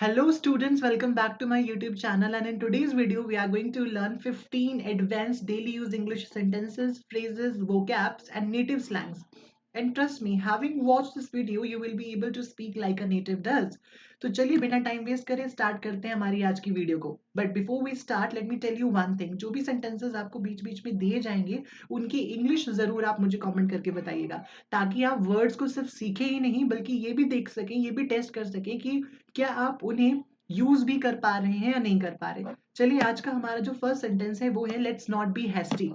Hello students, welcome back to my YouTube channel, and in today's video we are going to learn 15 advanced daily use English sentences, phrases, vocabs and native slangs. And trust me, having watched this video you will be able to speak like a native does. तो चलिए बिना time waste करे start करते हैं हमारी आज की video को. But before we start let me tell you one thing. जो भी सेंटेंसेस आपको बीच बीच में दिए जाएंगे उनकी इंग्लिश जरूर आप मुझे कमेंट करके बताइएगा, ताकि आप वर्ड्स को सिर्फ सीखे ही नहीं बल्कि ये भी देख सकें, ये भी टेस्ट कर सकें कि क्या आप उन्हें यूज भी कर पा रहे हैं या नहीं कर पा रहे. चलिए आज का हमारा जो फर्स्ट सेंटेंस है वो है let's not be hasty.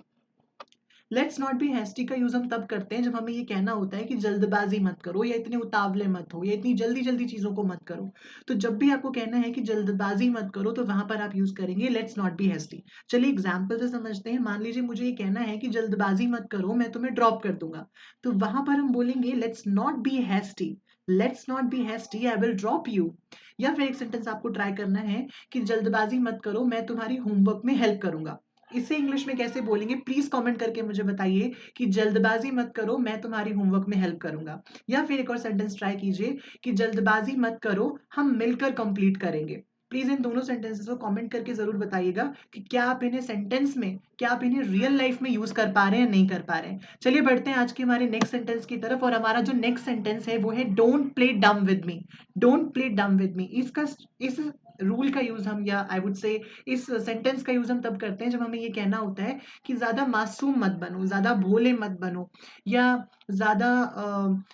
Let's not be hasty का यूज हम तब करते हैं जब हमें ये कहना होता है कि जल्दबाजी मत करो या इतने उतावले मत हो या इतनी जल्दी जल्दी चीजों को मत करो. तो जब भी आपको कहना है कि जल्दबाजी मत करो तो वहां पर आप यूज करेंगे लेट्स नॉट बी हैस्टी. चलिए एग्जाम्पल से समझते हैं. मान लीजिए मुझे ये कहना है कि जल्दबाजी मत करो, मैं तुम्हें ड्रॉप कर दूंगा. तो वहां पर हम बोलेंगे let's not be hasty. Let's not be hasty, I will drop you. या फिर एक सेंटेंस आपको ट्राई करना है कि जल्दबाजी मत करो, मैं तुम्हारी होमवर्क में हेल्प करूंगा. इसे इंग्लिश में कैसे बोलेंगे प्लीज कमेंट करके मुझे बताइए कि जल्दबाजी मत करो, मैं तुम्हारी होमवर्क में हेल्प करूंगा. या फिर एक और सेंटेंस ट्राई कीजिए कि जल्दबाजी मत करो, हम मिलकर कंप्लीट करेंगे. प्लीज इन दोनों सेंटेंसेस को कमेंट करके जरूर बताइएगा कि क्या आप इन्हें सेंटेंस में, क्या आप इन्हें रियल लाइफ में यूज कर पा रहे हैं नहीं कर पा रहे हैं. चलिए बढ़ते हैं आज के हमारे नेक्स्ट सेंटेंस की तरफ. और हमारा जो नेक्स्ट सेंटेंस है वो है don't play dumb with me. Don't play dumb with मी. इसका इस रूल का यूज हम, या आई वुड से इस सेंटेंस का यूज हम तब करते हैं जब हमें ये कहना होता है कि ज्यादा मासूम मत बनो, ज्यादा भोले मत बनो, या ज्यादा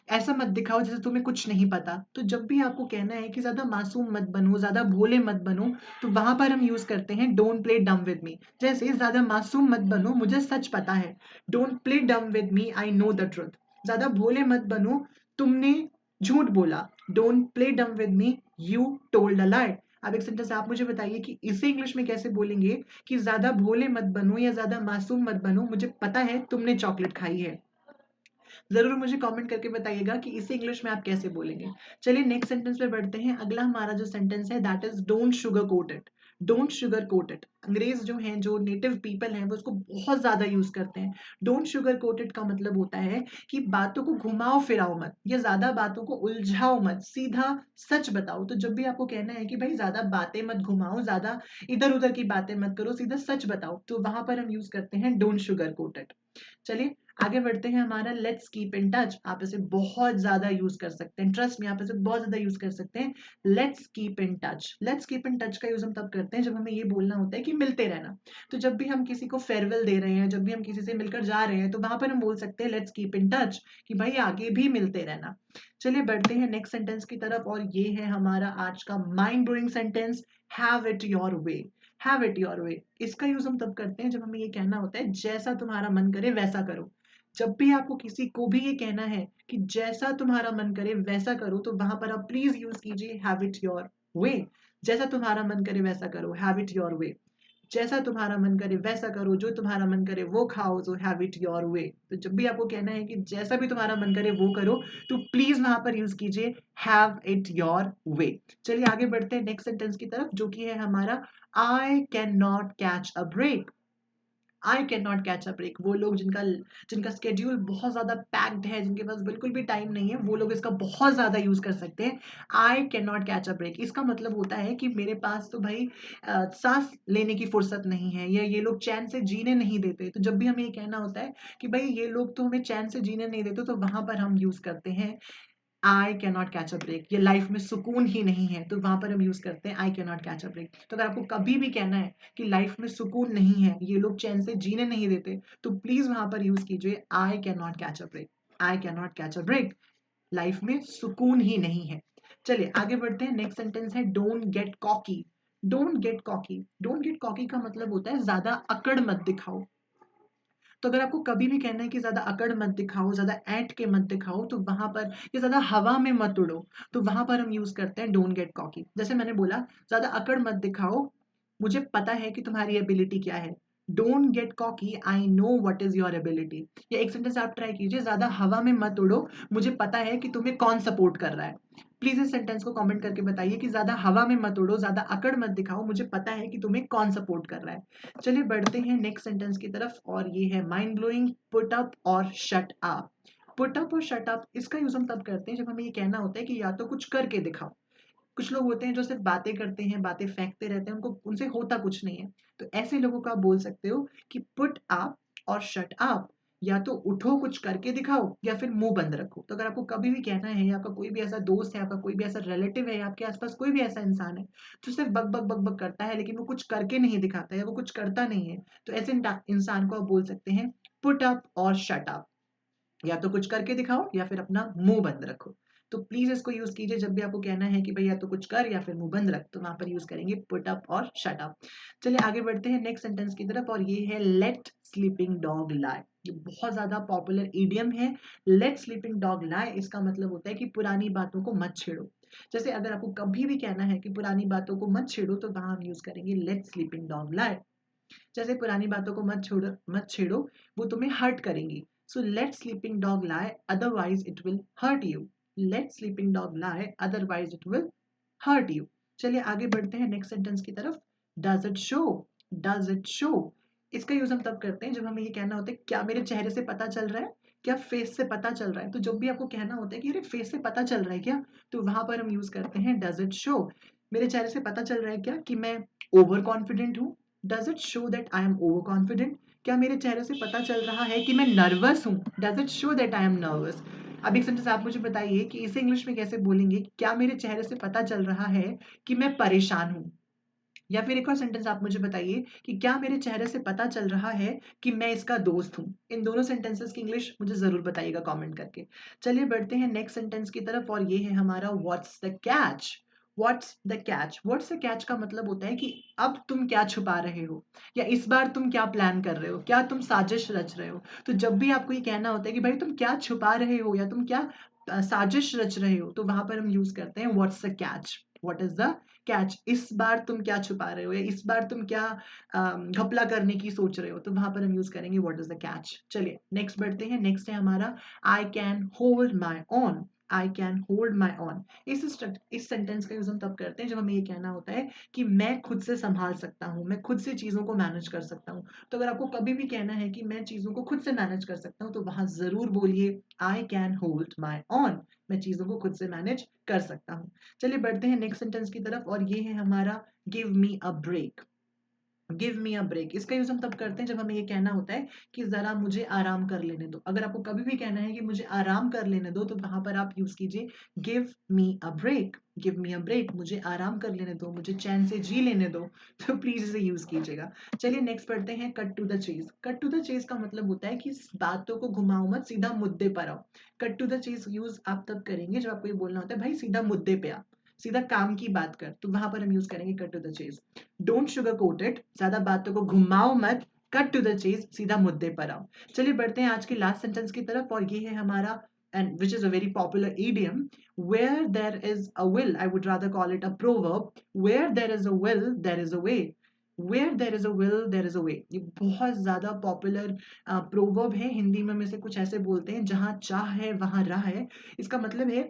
ऐसा मत दिखाओ जैसे तुम्हें कुछ नहीं पता. तो जब भी आपको कहना है कि ज्यादा मासूम मत बनो, ज्यादा भोले मत बनो, तो वहां पर हम यूज करते हैं don't play dumb with me. जैसे ज्यादा मासूम मत बनो, मुझे सच पता है. Don't play dumb with me, I know the truth. ज्यादा भोले मत बनो, तुमने झूठ बोला. Don't play dumb with me, you told a lie. अब एक सेंटेंस आप मुझे बताइए कि इसे इंग्लिश में कैसे बोलेंगे कि ज्यादा भोले मत बनो या ज्यादा मासूम मत बनो, मुझे पता है तुमने चॉकलेट खाई है. जरूर मुझे कमेंट करके बताइएगा कि इसे इंग्लिश में आप कैसे बोलेंगे. चलिए नेक्स्ट सेंटेंस पे बढ़ते हैं. अगला हमारा जो सेंटेंस है that is don't sugar coat it. Don't sugar coat it. अंग्रेज जो हैं, जो नेटिव पीपल हैं, वो उसको बहुत ज्यादा यूज करते हैं. डोंट शुगर कोट इट का मतलब होता है कि बातों को घुमाओ फिराओ मत, या ज्यादा बातों को उलझाओ मत, सीधा सच बताओ. तो जब भी आपको कहना है कि भाई ज्यादा बातें मत घुमाओ, ज्यादा इधर उधर की बातें मत करो, सीधा सच बताओ, तो वहां पर हम यूज करते हैं डोंट शुगर कोट इट. चलिए आगे बढ़ते हैं. हमारा लेट्स कीप इन टच. आप इसे बहुत ज्यादा यूज कर सकते हैं, ट्रस्ट में आप इसे बहुत ज्यादा यूज कर सकते हैं. Let's keep in touch. Let's keep in touch का यूज हम तब करते हैं जब हमें ये बोलना होता है कि मिलते रहना. तो जब भी हम किसी को फेयरवेल दे रहे हैं, जब भी हम किसी से मिलकर जा रहे हैं, तो वहां पर हम बोल सकते हैं लेट्स कीप इन टच, कि भाई आगे भी मिलते रहना. चलिए बढ़ते हैं नेक्स्ट सेंटेंस की तरफ, और ये है हमारा आज का mind blowing sentence. Have it your way. Have it your way. इसका यूज हम तब करते हैं जब हमें ये कहना होता है जैसा तुम्हारा मन करे वैसा करो. जब भी आपको किसी को भी ये कहना है कि जैसा तुम्हारा मन करे वैसा करो, तो वहां पर आप प्लीज यूज कीजिए हैव इट योर वे. जैसा तुम्हारा मन करे वैसा करो, हैव इट योर वे. जैसा तुम्हारा मन करे वैसा करो, जो तुम्हारा मन करे वो खाओ, तो हैव इट योर वे. तो जब भी आपको कहना है कि जैसा भी तुम्हारा मन करे वो करो, तो प्लीज वहां पर यूज कीजिए हैव इट योर वे. चलिए आगे बढ़ते हैं नेक्स्ट सेंटेंस की तरफ, जो कि है हमारा I can not catch a break. I can not catch a break. वो लोग जिनका जिनका स्केड्यूल बहुत ज्यादा पैक्ड है, जिनके पास बिल्कुल भी टाइम नहीं है, वो लोग इसका बहुत ज्यादा यूज कर सकते हैं. I can not catch a break. इसका मतलब होता है कि मेरे पास तो भाई सांस लेने की फुर्सत नहीं है, या ये लोग चैन से जीने नहीं देते. तो जब भी हमें ये कहना होता है कि भाई ये लोग तो हमें चैन से जीने नहीं देते, तो वहां पर हम यूज करते हैं I can not catch a break. ये लाइफ में सुकून ही नहीं है, तो वहां पर हम यूज करते हैं I can not catch a break. तो अगर आपको कभी भी कहना है कि लाइफ में सुकून नहीं है, ये लोग चैन से जीने नहीं देते, तो प्लीज वहां पर यूज कीजिए I can not catch a break. I can not catch a break. Life में सुकून ही नहीं है. चलिए आगे बढ़ते हैं. नेक्स्ट सेंटेंस है don't get cocky. Don't get cocky. Don't get cocky का मतलब होता है ज्यादा अकड़ मत दिखाओ. तो अगर आपको कभी भी कहना है कि ज्यादा अकड़ मत दिखाओ, ज्यादा ऐंठ के मत दिखाओ, तो वहां पर, या ज्यादा हवा में मत उड़ो, तो वहां पर हम यूज करते हैं डोंट गेट कॉकी. जैसे मैंने बोला, ज्यादा अकड़ मत दिखाओ, मुझे पता है कि तुम्हारी एबिलिटी क्या है. Don't get cocky, I know what is your ability. या एक सेंटेंस आप ट्राई कीजिए, ज्यादा हवा में मत उड़ो, मुझे पता है कि तुम्हें कौन सपोर्ट कर रहा है. प्लीज इस सेंटेंस को कमेंट करके बताइए कि ज्यादा हवा में मत उड़ो, ज्यादा अकड़ मत दिखाओ, मुझे पता है कि तुम्हें कौन सपोर्ट कर रहा है. चलिए बढ़ते हैं नेक्स्ट सेंटेंस की तरफ, और ये है माइंड ब्लोइंग. पुट अप और शट अप. पुट अप और शट अप, इसका यूज हम तब करते हैं जब हमें ये कहना होता है कि या तो कुछ करके दिखाओ. कुछ लोग होते हैं जो सिर्फ बातें करते हैं, बातें फेंकते रहते हैं, उनको उनसे होता कुछ नहीं है। तो ऐसे लोगों को आप बोल सकते हो कि पुट अप और शट अप। या तो उठो, कुछ करके दिखाओ, या फिर मुंह बंद रखो। तो अगर आपको कभी भी कहना है, या आपका कोई भी ऐसा दोस्त है, आपका कोई भी ऐसा रिलेटिव है, या आपके आसपास कोई भी ऐसा इंसान है जो सिर्फ बक बक बक बक करता है लेकिन वो कुछ करके नहीं दिखाता है, वो कुछ करता नहीं है, तो ऐसे इंसान को आप बोल सकते हैं पुट अप और शट अप। या तो कुछ करके दिखाओ या फिर अपना मुंह बंद रखो। तो प्लीज इसको यूज कीजिए जब भी आपको कहना है कि भाई या तो कुछ कर या फिर मुंह बंद रख, तो वहां पर यूज करेंगे पुट अप और शट अप। चलिए आगे बढ़ते हैं नेक्स्ट सेंटेंस की तरफ, और ये है लेट स्लीपिंग डॉग लाई। ये बहुत ज्यादा पॉपुलर इडियम है। लेट स्लीपिंग डॉग लाई, इसका मतलब होता है कि पुरानी बातों को मत छेड़ो। जैसे अगर आपको कभी भी कहना है कि पुरानी बातों को मत छेड़ो, तो वहां हम यूज करेंगे लेट स्लीपिंग डॉग लाई। जैसे पुरानी बातों को मत छेड़ो, वो तुम्हें हर्ट करेंगी। So let sleeping dog lie, otherwise it will hurt you. Let sleeping dog lie, otherwise it will hurt you. चलिए आगे बढ़ते हैं नेक्स्ट सेंटेंस की तरफ। Does it show. Does it show, इसका यूज हम तब करते हैं जब हमें ये कहना होता है क्या मेरे चेहरे से पता चल रहा है, क्या फेस से पता चल रहा है। तो जब भी आपको कहना होता है कि अरे फेस से पता चल रहा है क्या, तो वहां पर हम यूज करते हैं डज इट शो। मेरे चेहरे से पता चल रहा है क्या कि मैं ओवर कॉन्फिडेंट हूँ। Does it show that I am over confident, क्या मेरे चेहरे से पता चल रहा है कि मैं नर्वस हूँ। Does it show that I am nervous. अब एक सेंटेंस आप मुझे बताइए कि इसे इंग्लिश में कैसे बोलेंगे, क्या मेरे चेहरे से पता चल रहा है कि मैं परेशान हूँ। या फिर एक और सेंटेंस आप मुझे बताइए कि क्या मेरे चेहरे से पता चल रहा है कि मैं इसका दोस्त हूँ। इन दोनों सेंटेंसेस की इंग्लिश मुझे जरूर बताइएगा कमेंट करके। चलिए बढ़ते हैं नेक्स्ट सेंटेंस की तरफ, और ये है हमारा what's the catch. What's the catch. What's the catch का मतलब होता है कि अब तुम क्या छुपा रहे हो, या इस बार तुम क्या प्लान कर रहे हो, क्या तुम साजिश रच रहे हो। तो जब भी आपको ये कहना होता है कि भाई तुम क्या छुपा रहे हो या तुम क्या साजिश रच रहे हो, तो वहां पर हम यूज करते हैं what's the catch. What is the catch, इस बार तुम क्या छुपा रहे हो, या इस बार तुम क्या घपला करने की सोच रहे हो, तो वहां पर हम यूज करेंगे व्हाट इज द कैच। चलिए नेक्स्ट बढ़ते हैं। नेक्स्ट है हमारा I can hold my on. I can hold my on, इस सेंटेंस का यूज हम तब करते हैं जब हमें ये कहना होता है कि मैं खुद से संभाल सकता हूँ, मैं खुद से चीजों को मैनेज कर सकता हूँ। तो अगर आपको कभी भी कहना है कि मैं चीजों को खुद से मैनेज कर सकता हूँ, तो वहां जरूर बोलिए I can hold my on. मैं चीजों को खुद से मैनेज कर सकता हूँ। चलिए बढ़ते हैं नेक्स्ट सेंटेंस की तरफ, और ये है हमारा give me a break. Give me a break, इसका यूज हम तब करते हैं जब हमें ये कहना होता है कि जरा मुझे आराम कर लेने दो। अगर आपको कभी भी कहना है कि मुझे आराम कर लेने दो, तो वहां पर आप यूज कीजिए give me a break. Give me a break, मुझे आराम कर लेने दो, मुझे चैन से जी लेने दो। तो प्लीज इसे यूज कीजिएगा। चलिए नेक्स्ट पढ़ते हैं cut to the chase. Cut to the chase का मतलब होता है कि बातों को घुमाओ मत, सीधा मुद्दे पर आओ। Cut to the chase use आप तब करेंगे जब आपको ये बोलना होता है भाई सीधा मुद्दे पे आ, सीधा काम की बात कर, तो वहां पर हम यूज करेंगे cut to the chase. Don't sugar coat it, ज्यादा बातों को घुमाओ मत, कट टू द चेज, सीधा मुद्दे पर आओ। चलिए बढ़ते हैं आज के लास्ट सेंटेंस की तरफ, और ये है हमारा and which is a very popular idiom, where there is a will, I would rather call it a proverb, where there is a will there is a way। where there is a will there is a way, ये बहुत ज्यादा popular proverb है। हिंदी में इसे कुछ ऐसे बोलते हैं, जहां चाह है वहां राह है। इसका मतलब है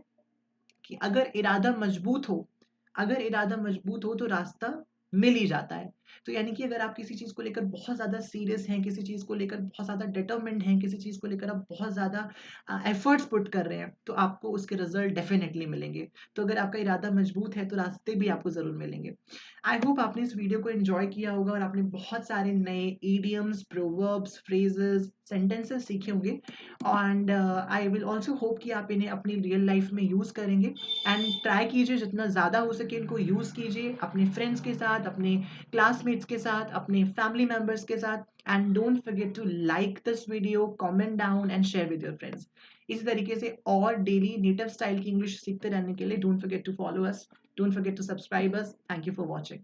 कि अगर इरादा मजबूत हो, अगर इरादा मजबूत हो तो रास्ता मिल ही जाता है। तो यानी कि अगर आप किसी चीज को लेकर बहुत ज्यादा सीरियस हैं, किसी चीज को लेकर बहुत ज्यादा डिटरमिन्ड हैं, किसी चीज को लेकर आप बहुत ज्यादा एफर्ट्स पुट कर रहे हैं, तो आपको उसके रिजल्ट डेफिनेटली मिलेंगे। तो अगर आपका इरादा मजबूत है तो रास्ते भी आपको जरूर मिलेंगे। आई होप आपने इस वीडियो को एंजॉय किया होगा और आपने बहुत सारे नए इडियम्स, प्रोवर्ब्स, फ्रेजेस, सेंटेंसेस सीखे होंगे। And I will also hope कि आप इन्हें अपनी रियल लाइफ में यूज करेंगे। एंड ट्राई कीजिए जितना ज़्यादा हो सके इनको यूज़ कीजिए अपने फ्रेंड्स के साथ, अपने क्लासमेट्स के साथ, अपने फैमिली मेम्बर्स के साथ। And don't forget to like this video, comment down and share with your friends. इसी तरीके से और डेली नेटिव स्टाइल की इंग्लिश सीखते रहने के लिए don't forget to follow us, don't forget to subscribe us. Thank you for watching.